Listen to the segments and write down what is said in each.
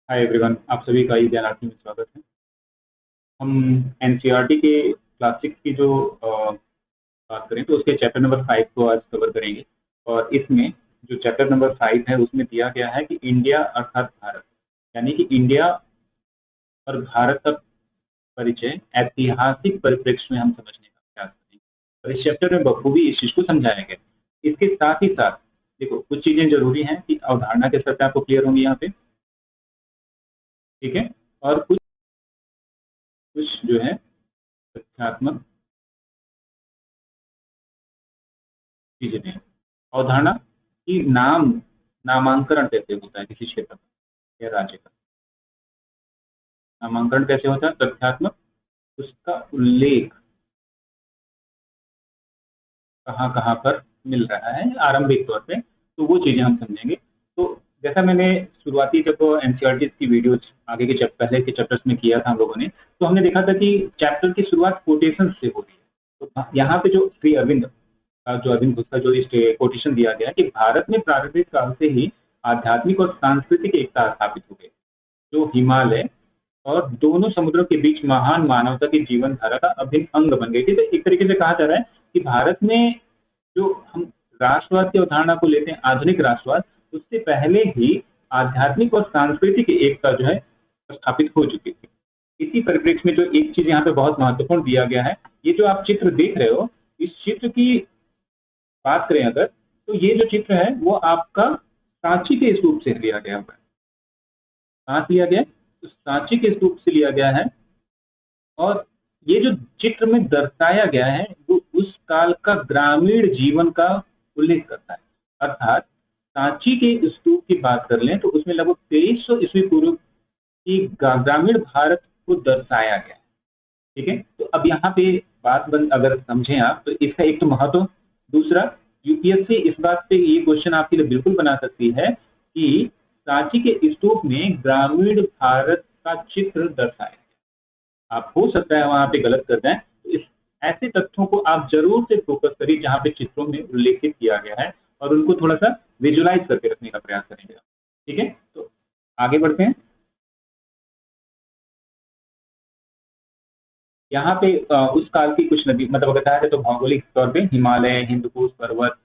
Hi everyone, आप सभी का ज्ञानार्थी में स्वागत है। हम एनसीईआरटी के क्लासिक्स की जो बात करें तो उसके चैप्टर नंबर 5 को आज कवर करेंगे। और इसमें जो चैप्टर नंबर 5 है उसमें दिया गया है कि इंडिया अर्थात भारत, यानी कि इंडिया और भारत का परिचय ऐतिहासिक परिप्रेक्ष्य में हम समझने का प्रयास करेंगे। और इस चैप्टर में बखूबी इस चीज को समझाया गया है। इसके साथ ही साथ देखो, कुछ चीजें जरूरी हैं कि अवधारणा के स्तर पे आपको क्लियर होंगी यहाँ पे, ठीक है। और कुछ कुछ जो है तथ्यात्मक चीजें हैं। अवधारणा कि नामांकन कैसे होता है किसी क्षेत्र का या राज्य का। नामांकन कैसे होता है? तथ्यात्मक, उसका उल्लेख कहाँ कहाँ पर मिल रहा है आरंभिक तौर पे, तो वो चीजें हम समझेंगे। तो जैसा मैंने शुरुआती जब एनसीईआरटी की वीडियोज आगे के पहले के चैप्टर्स में किया था हम लोगों ने, तो हमने देखा था कि चैप्टर की शुरुआत कोटेशन से होती है। तो यहाँ पे जो श्री अरविंद जो अरविंद घोष का जो इस कोटेशन दिया गया है कि भारत में प्रारंभिक काल से ही आध्यात्मिक और सांस्कृतिक एकता स्थापित हो गई, जो हिमालय और दोनों समुद्रों के बीच महान मानवता की जीवन धारा का अभिन्न अंग बन गई थी। तो एक तरीके से कहा जा रहा है कि भारत में जो हम राष्ट्रवाद की अवधारणा को लेते हैं, आधुनिक राष्ट्रवाद, उससे पहले ही आध्यात्मिक और सांस्कृतिक एकता जो है स्थापित हो चुकी थी। इसी परिप्रेक्ष्य में जो एक चीज यहाँ पे बहुत महत्वपूर्ण दिया गया है, ये जो आप चित्र देख रहे हो, इस चित्र की बात करें अगर, तो ये जो चित्र है वो आपका सांची के स्तूप से लिया गया हुआ है। कहाँ से लिया गया है? तो सांची के स्तूप से लिया गया है। और ये जो चित्र में दर्शाया गया है वो उस काल का ग्रामीण जीवन का उल्लेख करता है। अर्थात सांची के स्तूप की बात कर लें तो उसमें लगभग 2300 ईस्वी पूर्व की ग्रामीण भारत को दर्शाया गया है। ठीक है, तो अब यहाँ पे बात बंद अगर समझें आप, तो इसका एक तो महत्व, दूसरा यूपीएससी इस बात पे ये क्वेश्चन आपके लिए बिल्कुल बना सकती है कि सांची के स्तूप में ग्रामीण भारत का चित्र दर्शाया गया। आप हो सकता है वहां पे गलत कर दें, तो इस ऐसे तथ्यों को आप जरूर से फोकस करिए जहां पे चित्रों में उल्लेखित किया गया है, और उनको थोड़ा सा विजुलाइज करके रखने का प्रयास करेंगे। ठीक है, तो आगे बढ़ते हैं। यहाँ पे उस काल की कुछ नदी, मतलब अगर कहा जाए तो भौगोलिक तौर पे हिमालय, हिंदकुश पर्वत,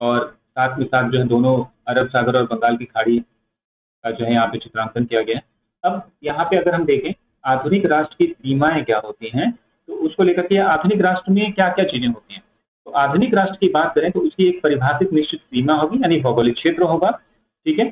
और साथ में साथ जो है दोनों अरब सागर और बंगाल की खाड़ी का जो है यहाँ पे चित्रांकन किया गया है। अब यहाँ पे अगर हम देखें आधुनिक राष्ट्र की सीमाएं क्या होती हैं, तो उसको लेकर के आधुनिक राष्ट्र में क्या क्या चीजें होती हैं। तो आधुनिक राष्ट्र की बात करें तो उसकी एक परिभाषित निश्चित सीमा होगी, यानी भौगोलिक क्षेत्र होगा। ठीक है,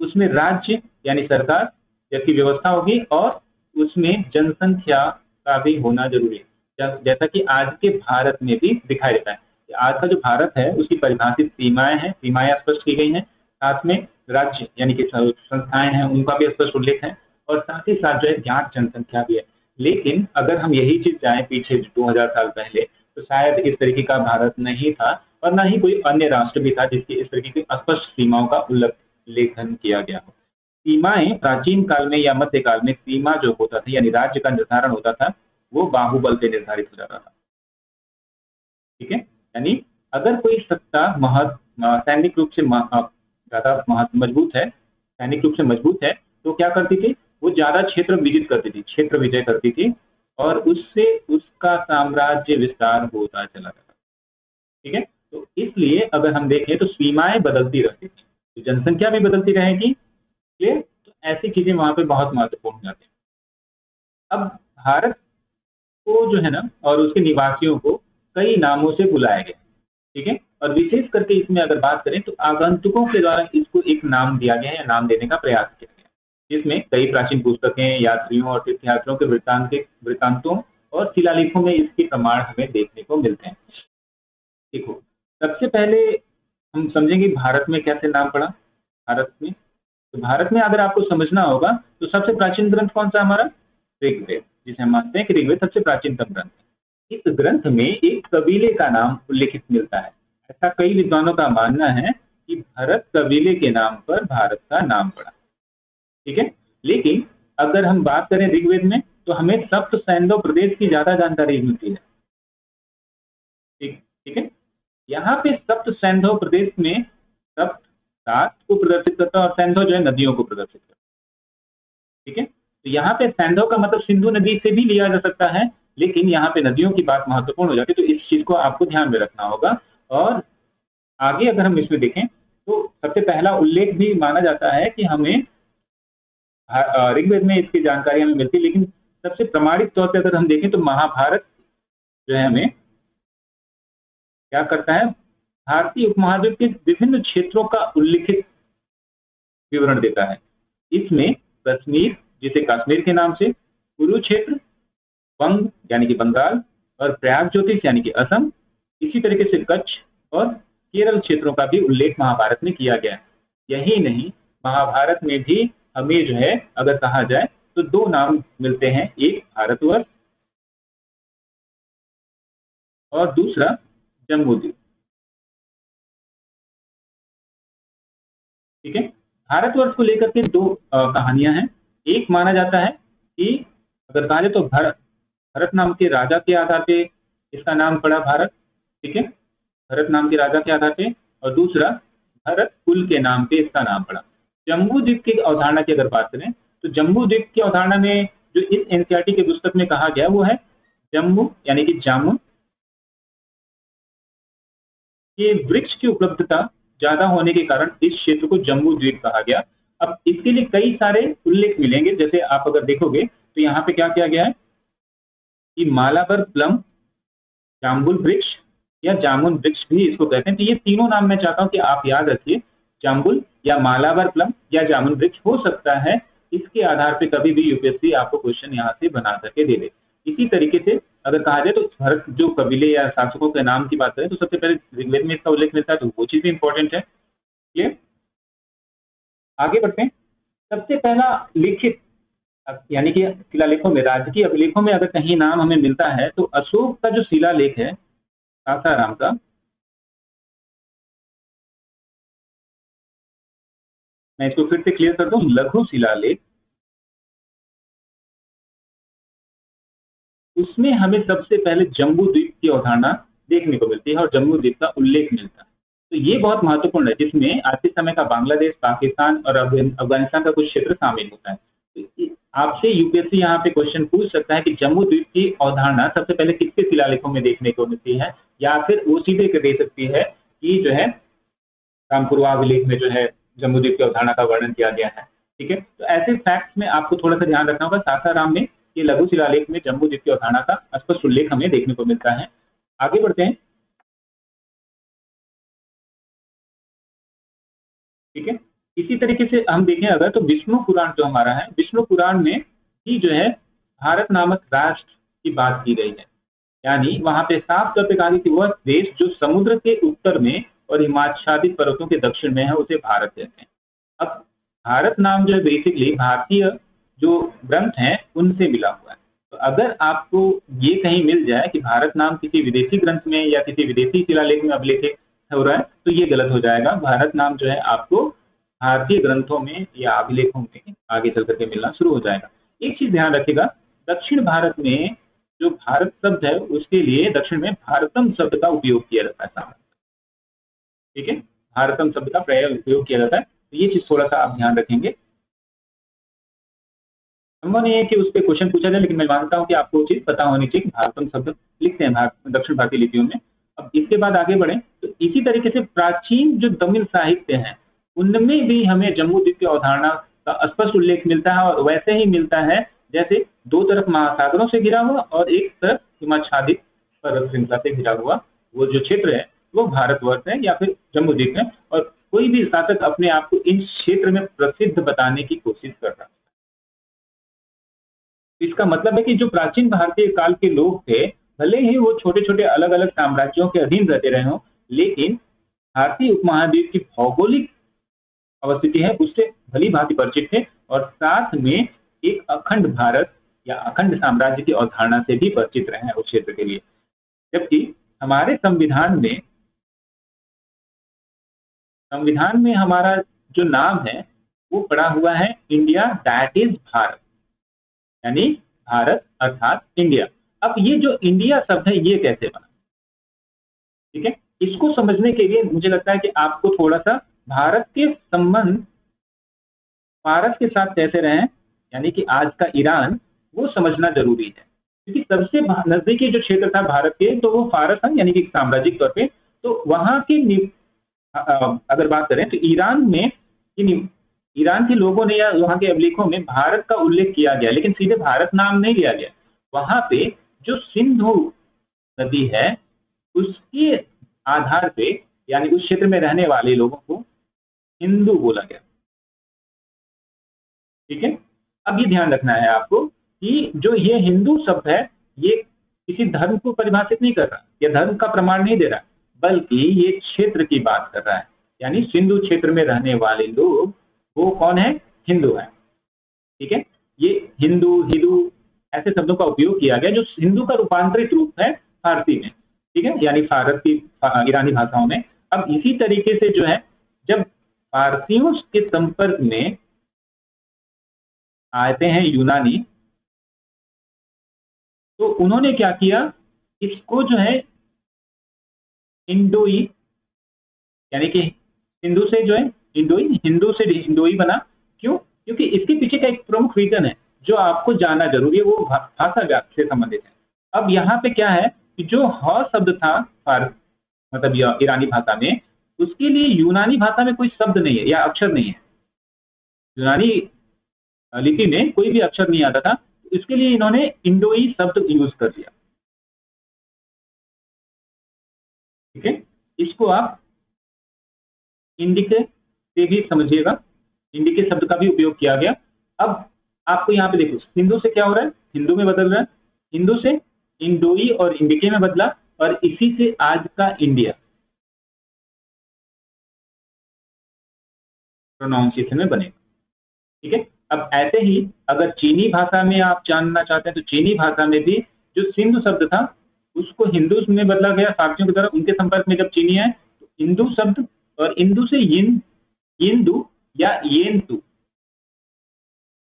उसमें राज्य यानी सरकार जैसी व्यवस्था होगी, और उसमें जनसंख्या का भी होना जरूरी है। जैसा कि आज के भारत में भी दिखाई देता है कि आज का जो भारत है उसकी परिभाषित सीमाएं स्पष्ट की गई हैं। साथ में राज्य यानी कि संस्थाएं हैं उनका भी स्पष्ट उल्लेख है, और साथ ही साथ जो है ज्ञात जनसंख्या भी है। लेकिन अगर हम यही चीज जाए पीछे 2000 साल पहले, तो शायद इस तरीके का भारत नहीं था, और न ही कोई अन्य राष्ट्र भी था जिसकी इस तरीके की स्पष्ट सीमाओं का उल्लेखन किया गया हो। सीमाएं प्राचीन काल में या मध्यकाल में सीमा जो होता था यानी राज्य का निर्धारण होता था, वो बाहुबल पे निर्धारित हो जाता था। ठीक है, यानी अगर कोई सत्ता सैनिक रूप से ज्यादा मजबूत है, सैनिक रूप से मजबूत है, तो क्या करती थी, वो ज्यादा क्षेत्र विजित करती थी, क्षेत्र विजय करती थी, और उससे उसका साम्राज्य विस्तार होता चला जाता। ठीक है, तो इसलिए अगर हम देखें तो सीमाएं बदलती रहती थी, तो जनसंख्या भी बदलती रहेगी। क्लियर? तो ऐसी चीजें वहां पे बहुत महत्वपूर्ण हो जाती हैं। अब भारत को जो है ना, और उसके निवासियों को कई नामों से बुलाया गया। ठीक है, और विशेष करके इसमें अगर बात करें तो आगंतुकों के द्वारा इसको एक नाम दिया गया है या नाम देने का प्रयास किया गया, जिसमें कई प्राचीन पुस्तकें, यात्रियों और तीर्थयात्रियों के वृत्तांतों और शिलालेखों में इसके प्रमाण हमें देखने को मिलते हैं। देखो, सबसे पहले हम समझेंगे भारत में कैसे नाम पड़ा। भारत में, तो भारत में अगर आपको समझना होगा तो सबसे प्राचीन ग्रंथ कौन सा हमारा? ऋग्वेद, जिसे हम मानते हैं कि ऋग्वेद सबसे प्राचीनतम ग्रंथ है। इस ग्रंथ में एक कबीले का नाम उल्लेखित मिलता है। ऐसा कई विद्वानों का मानना है कि भरत कबीले के नाम पर भारत का नाम पड़ा। ठीक है, लेकिन अगर हम बात करें ऋग्वेद में, तो हमें सप्त सैंधव प्रदेश की ज्यादा जानकारी मिलती है। ठीक ठीक है, यहाँ पे सप्त सैंधव प्रदेश में सप्त सात को प्रदर्शित करता है, और सैंधव जो है नदियों को प्रदर्शित करता है। ठीक है। तो यहाँ पे सैंधव का मतलब सिंधु नदी से भी लिया जा सकता है, लेकिन यहाँ पे नदियों की बात महत्वपूर्ण हो जाती है, तो इस चीज को आपको ध्यान में रखना होगा। और आगे अगर हम इसमें देखें तो सबसे पहला उल्लेख भी माना जाता है कि हमें ऋग्वेद में इसकी जानकारी हमें मिलती है, लेकिन सबसे प्रमाणिक तौर पे अगर हम देखें तो महाभारत जो है हमें क्या करता है, भारतीय उपमहाद्वीप के विभिन्न क्षेत्रों का उल्लिखित विवरण देता है। इसमें कश्मीर, जिसे कश्मीर के नाम से, कुरुक्षेत्र, बंग यानी कि बंगाल, और प्रयाग ज्योतिष यानी कि असम, इसी तरीके से कच्छ और केरल क्षेत्रों का भी उल्लेख महाभारत में किया गया है। यही नहीं, महाभारत में भी हमें जो है अगर कहा जाए तो दो नाम मिलते हैं, एक भारतवर्ष और दूसरा जम्बूद्वीप। ठीक है। भारतवर्ष को लेकर के दो कहानियां हैं। एक माना जाता है कि अगर कहा जाए तो भरत नाम के राजा के आधार पे इसका नाम पड़ा भारत। ठीक है, भरत नाम के राजा के आधार पे। और दूसरा भरत कुल के नाम पे इसका नाम पड़ा। जम्बू द्वीप की अवधारणा की अगर बात करें तो जम्बू द्वीप की अवधारणा में जो इस एनसीईआरटी के पुस्तक में कहा गया वो है जम्बू यानी कि जामुन के वृक्ष की उपलब्धता ज्यादा होने के कारण इस क्षेत्र को जम्बू द्वीप कहा गया। अब इसके लिए कई सारे उल्लेख मिलेंगे, जैसे आप अगर देखोगे तो यहाँ पे क्या किया गया है कि मालाबर प्लम, जाम्बुल वृक्ष या जामुन वृक्ष भी इसको कहते हैं। तो ये तीनों नाम मैं चाहता हूं कि आप याद रखिए, जाम्बुल या मालाबर प्लम या जामुन वृक्ष हो सकता है। इसके आधार पे कभी भी यूपीएससी आपको क्वेश्चन यहाँ से बना करके दे दे। इसी तरीके से अगर कहा जाए तो भरत जो कबीले या शासकों के नाम की बात करें तो सबसे पहले ऋग्वेद में इसका उल्लेख मिलता है, तो वो चीज भी इंपॉर्टेंट है। क्लियर, आगे बढ़ते हैं। सबसे पहला लिखित यानी कि शिलालेखों में, राजकीय अभिलेखों में अगर कहीं नाम हमें मिलता है तो अशोक का जो शिलालेख है सासाराम का, मैं इसको फिर से क्लियर कर दूं, लघु शिलालेख, उसमें हमें सबसे पहले जम्बू द्वीप की अवधारणा देखने को मिलती है और जम्बू द्वीप का उल्लेख मिलता है। तो ये बहुत महत्वपूर्ण है, जिसमें आज के समय का बांग्लादेश, पाकिस्तान और अफगानिस्तान का कुछ क्षेत्र शामिल होता है। तो आपसे यूपीएससी यहाँ पे क्वेश्चन पूछ सकता है कि जम्बू द्वीप की अवधारणा सबसे पहले किसके शिलालेखों में देखने को मिलती है, या फिर वो सीधे दे सकती है कि जो है रामपुरवाभिलेख में जो है जम्बूद्वीप की अवधारणा का वर्णन किया गया है। ठीक है, तो ऐसे फैक्ट्स में आपको थोड़ा सा ध्यान रखना होगा। सासाराम में ये लघु शिलालेख में जम्बूद्वीप की अवधारणा का स्पष्ट उल्लेख हमें देखने को मिलता है। आगे बढ़ते हैं। ठीक है, इसी तरीके से हम देखें अगर तो विष्णु पुराण जो हमारा है, विष्णु पुराण में ही जो है भारत नामक राष्ट्र की बात की गई है। यानी वहां पे साफ तौर पे कहा गया कि वह देश जो समुद्र के उत्तर में और हिमाच्छादित पर्वतों के दक्षिण में है उसे भारत कहते हैं। अब भारत नाम जो है बेसिकली भारतीय जो ग्रंथ हैं उनसे मिला हुआ है। तो अगर आपको ये कहीं मिल जाए कि भारत नाम किसी विदेशी ग्रंथ में या किसी विदेशी शिलालेख में अभिलेखित हो रहा है तो ये गलत हो जाएगा। भारत नाम जो है आपको भारतीय ग्रंथों में या अभिलेखों में आगे चल करके मिलना शुरू हो जाएगा। एक चीज ध्यान रखिएगा, दक्षिण भारत में जो भारत शब्द है उसके लिए दक्षिण में भारतम शब्द का उपयोग किया जाता है सामान्य। ठीक है, भारतम शब्द का प्राय उपयोग किया जाता है, तो ये चीज थोड़ा सा आप ध्यान रखेंगे। संभव नहीं है कि उस पर क्वेश्चन पूछा जाए, लेकिन मैं मानता हूं कि आपको चीज पता होनी चाहिए कि भारतम शब्द लिखते हैं दक्षिण भारतीय लिपियों में। अब इसके बाद आगे बढ़े तो इसी तरीके से प्राचीन जो तमिल साहित्य है उनमें भी हमें जम्बूद्वीप की अवधारणा का स्पष्ट उल्लेख मिलता है, और वैसे ही मिलता है जैसे दो तरफ महासागरों से घिरा हुआ और एक तरफ हिमाच्छादित पर्वत श्रृंखला से घिरा हुआ वो जो क्षेत्र है वो भारतवर्ष है या फिर जम्बूद्वीप है। और कोई भी शासक अपने आप को इन क्षेत्र में प्रसिद्ध बताने की कोशिश कर रहा है। इसका मतलब है कि जो प्राचीन भारतीय काल के लोग थे, भले ही वो छोटे छोटे अलग अलग साम्राज्यों के अधीन रहते रहे हों, लेकिन भारतीय उपमहाद्वीप की भौगोलिक अवस्थिति है उससे भली भांति परिचित थे, और साथ में एक अखंड भारत या अखंड साम्राज्य की अवधारणा से भी परिचित रहे हैं उस क्षेत्र के लिए। जबकि हमारे संविधान में हमारा जो नाम है वो पड़ा हुआ है इंडिया, दैट इज भारत, यानी भारत अर्थात इंडिया। अब ये जो इंडिया शब्द है ये कैसे बना, ठीक है, इसको समझने के लिए मुझे लगता है कि आपको थोड़ा सा भारत के संबंध भारत के साथ कैसे रहे यानी कि आज का ईरान, वो समझना जरूरी है, क्योंकि सबसे नजदीकी जो क्षेत्र था भारत के, तो वो फारस था, यानी कि साम्राज्यिक तौर पे। तो वहां के अगर बात करें तो ईरान के लोगों ने या वहां के अभिलेखों में भारत का उल्लेख किया गया, लेकिन सीधे भारत नाम नहीं लिया गया। वहां पे जो सिंधु नदी है, उसके आधार पे, यानी उस क्षेत्र में रहने वाले लोगों को हिंदू बोला गया। ठीक है। अब ये ध्यान रखना है आपको कि जो ये हिंदू शब्द है, ये किसी धर्म को परिभाषित नहीं कर रहा या धर्म का प्रमाण नहीं दे रहा, बल्कि ये क्षेत्र की बात कर रहा है। यानी सिंधु क्षेत्र में रहने वाले लोग, वो कौन है? हिंदू है। ठीक है। ये हिंदू, हिंदू ऐसे शब्दों का उपयोग किया गया जो हिंदू का रूपांतरित रूप है फारसी में। ठीक है, यानी फारस की ईरानी भाषाओं में। अब इसी तरीके से जो है, जब फारसियों के संपर्क में आते हैं यूनानी, तो उन्होंने क्या किया, इसको जो है इंडोई, यानी कि हिंदू से जो है इंडोई, हिंदू से इंडोई बना। क्यों? क्योंकि इसके पीछे का एक प्रमुख रीजन है जो आपको जानना जरूरी है, वो भाषा व्याप्ति से संबंधित है। अब यहाँ पे क्या है कि जो ह शब्द था मतलब ईरानी भाषा में, उसके लिए यूनानी भाषा में कोई शब्द नहीं है या अक्षर नहीं है। यूनानी लिपि में कोई भी अक्षर नहीं आता था, इसके लिए इन्होंने इंडोई शब्द यूज कर दिया। ठीक है, इसको आप इंडिके से भी समझिएगा, इंडिके शब्द का भी उपयोग किया गया। अब आपको यहाँ पे देखो, हिंदू से क्या हो रहा है, हिंदू में बदल रहा है, हिंदू से इंडोई और इंडिके में बदला, और इसी से आज का इंडिया प्रोनाउंसिएशन में बनेगा। ठीक है। अब ऐसे ही अगर चीनी भाषा में आप जानना चाहते हैं, तो चीनी भाषा में भी जो सिंधु शब्द था, उसको हिंदू में बदला गया फारसियों की तरफ। उनके संपर्क में जब चीनी है, तो हिंदू शब्द, और इंदू से यिंदू या येन्तु,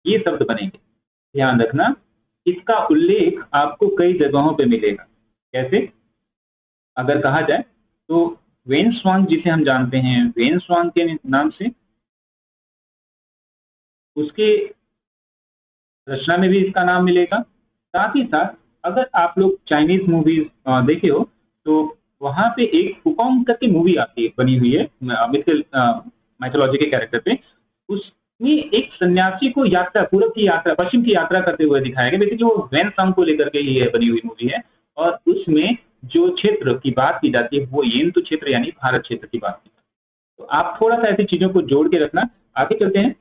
ये शब्द बनेंगे। ध्यान रखना, इसका उल्लेख आपको कई जगहों पे मिलेगा। कैसे? अगर कहा जाए तो वेनस्वांग, जिसे हम जानते हैं वेनस्वांग के नाम से, उसके रचना में भी इसका नाम मिलेगा। साथ ही साथ अगर आप लोग चाइनीज मूवीज देखे हो, तो वहां पे एक हुकोंग करके मूवी आती है, बनी हुई है माइथोलॉजी के कैरेक्टर पे। उसमें एक सन्यासी को यात्रा, पूरब की यात्रा, पश्चिम की यात्रा करते हुए दिखाया गया। बेसिकली वो वेनसांग को लेकर के ही बनी हुई मूवी है, और उसमें जो क्षेत्र की बात की जाती है, वो येन्तु क्षेत्र यानी भारत क्षेत्र की बात की जाती है। तो आप थोड़ा सा ऐसी चीजों को जोड़ के रखना। आगे चलते हैं।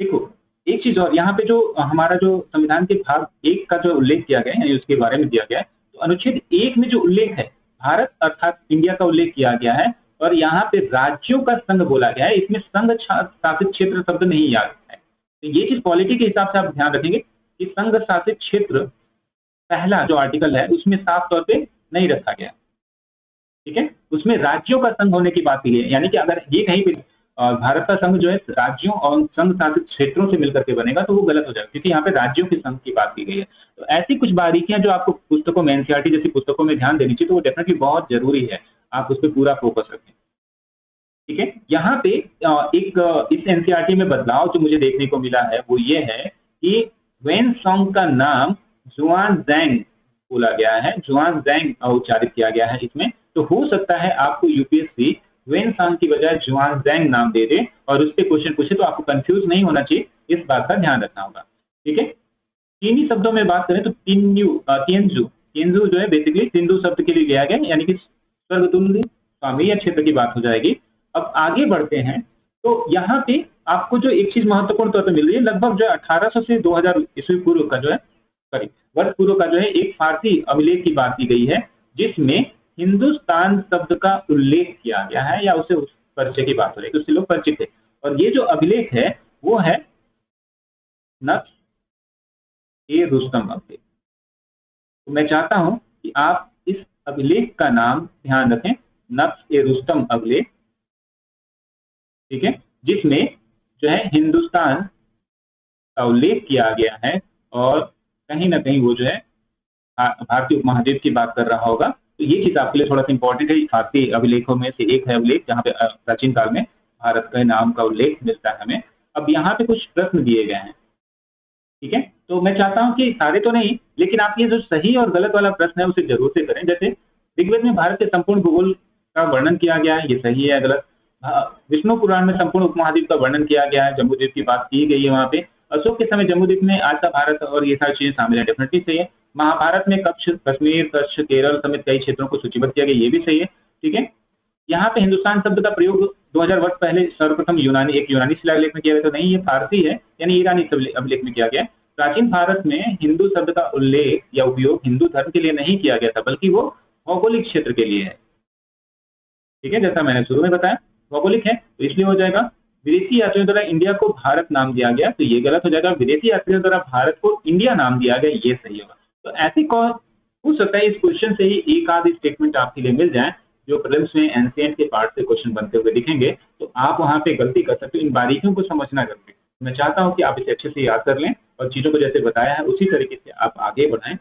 देखो, एक चीज और, यहाँ पे जो हमारा जो संविधान के भाग 1 का जो उल्लेख किया गया है, यानी उसके बारे में दिया गया है, तो अनुच्छेद 1 में जो उल्लेख है, भारत अर्थात इंडिया का उल्लेख किया गया है, और यहाँ पे राज्यों का संघ बोला गया है। इसमें संघ शासित क्षेत्र शब्द नहीं याद है। तो ये चीज पॉलिटी के हिसाब से आप ध्यान रखेंगे कि संघ शासित क्षेत्र, पहला जो आर्टिकल है, उसमें साफ तौर पे नहीं रखा गया। ठीक है, उसमें राज्यों का संघ होने की बात की है, यानी कि अगर ये कहीं पे भारत का संघ जो है राज्यों और संघ शासित क्षेत्रों से मिलकर के बनेगा, तो वो गलत हो जाएगा, क्योंकि यहाँ पे राज्यों के संघ की बात की गई है। तो ऐसी कुछ बारीकियां जो आपको पुस्तकों में, एनसीईआरटी जैसी पुस्तकों में ध्यान देनी चाहिए, तो वो डेफिनेटली बहुत जरूरी है, आप उस पर पूरा फोकस रखें। ठीक है, यहाँ पे एक इस एनसीईआरटी में बदलाव जो मुझे देखने को मिला है, वो ये है कि वेनसॉन्ग का नाम जुआनजैंग बोला गया है, जुआनजैंग उच्चारित किया गया है इसमें। तो हो सकता है आपको यूपीएससी वेनसॉन्ग की बजाय जुआनजैंग नाम दे दे और उस पर क्वेश्चन पूछे, तो आपको कंफ्यूज नहीं होना चाहिए, इस बात का ध्यान रखना होगा। ठीक है। चीनी शब्दों में बात करें तो तिएनजू तिएनजू जो है बेसिकली सिंधु शब्द के लिए लिया गया, यानी कि स्वर्गतुल्य स्वामी या क्षेत्र की बात हो जाएगी। अब आगे बढ़ते हैं, तो यहाँ पे आपको जो एक चीज महत्वपूर्ण तौर पर मिल रही है, लगभग जो 1800 से 2000 ईस्वी पूर्व का जो है, सॉरी वर्ष पूर्व का जो है, एक फारसी अभिलेख की बात की गई है, जिसमें हिंदुस्तान शब्द का उल्लेख किया गया है, या उसे उस परिचय की बात हो रही है, उससे लोग परिचित थे। और ये जो अभिलेख है, वो है नक्श-ए-रुस्तम अभिलेख। तो मैं चाहता हूं कि आप इस अभिलेख का नाम ध्यान रखें, नक्श-ए-रुस्तम अभिलेख। ठीक है, जिसमें जो है हिंदुस्तान का उल्लेख किया गया है, और कहीं ना कहीं वो जो है भारतीय उपमहाद्वीप की बात कर रहा होगा। तो ये चीज आपके लिए थोड़ा सा इंपॉर्टेंट है। फारसी अभिलेखों में से एक है अभिलेख, जहाँ पे प्राचीन काल में भारत के नाम का उल्लेख मिलता है हमें। अब यहाँ पे कुछ प्रश्न दिए गए हैं, ठीक है। तो मैं चाहता हूँ कि सारे तो नहीं, लेकिन आप ये जो सही और गलत वाला प्रश्न है उसे जरूर से करें। जैसे ऋग्वेद में भारत के संपूर्ण भूगोल का वर्णन किया गया है, ये सही है या गलत। विष्णु पुराण में संपूर्ण उपमहाद्वीप का वर्णन किया गया है, जम्बूद्वीप की बात की गई है वहाँ पे। अशोक के समय जम्बूद्वीप में आज का भारत और ये सारी चीजें शामिल है, डेफिनेटली सही है। महाभारत में कच्छ, कश्मीर, कच्छ, केरल समेत कई क्षेत्रों को सूचीबद्ध किया गया, ये भी सही है, ठीक है। यहाँ पे हिंदुस्तान शब्द का प्रयोग 2000 वर्ष पहले सर्वप्रथम एक यूनानी शिलालेख में किया गया, तो नहीं, ये फारसी है, यानी ईरानी अभिलेख में किया गया। प्राचीन भारत में हिंदू शब्द का उल्लेख या उपयोग हिंदू धर्म के लिए नहीं किया गया था, बल्कि वो भौगोलिक क्षेत्र के लिए है, ठीक है, जैसा मैंने शुरू में बताया भौगोलिक है, तो इसलिए हो जाएगा। विदेशी यात्रियों द्वारा इंडिया को भारत नाम दिया गया, तो ये गलत हो जाएगा। विदेशी यात्रियों द्वारा भारत को इंडिया नाम दिया गया, ये सही होगा। तो ऐसे हो सकता है इस क्वेश्चन से ही एक आध स्टेटमेंट आपके लिए मिल जाए जो प्रीलिम्स में एंशिएंट के पार्ट से क्वेश्चन बनते हुए दिखेंगे, तो आप वहां पे गलती कर सकते हो इन बारीकियों को समझना करके। मैं चाहता हूं कि आप इसे अच्छे से याद कर लें और चीजों को जैसे बताया है उसी तरीके से आप आगे बढ़ाएं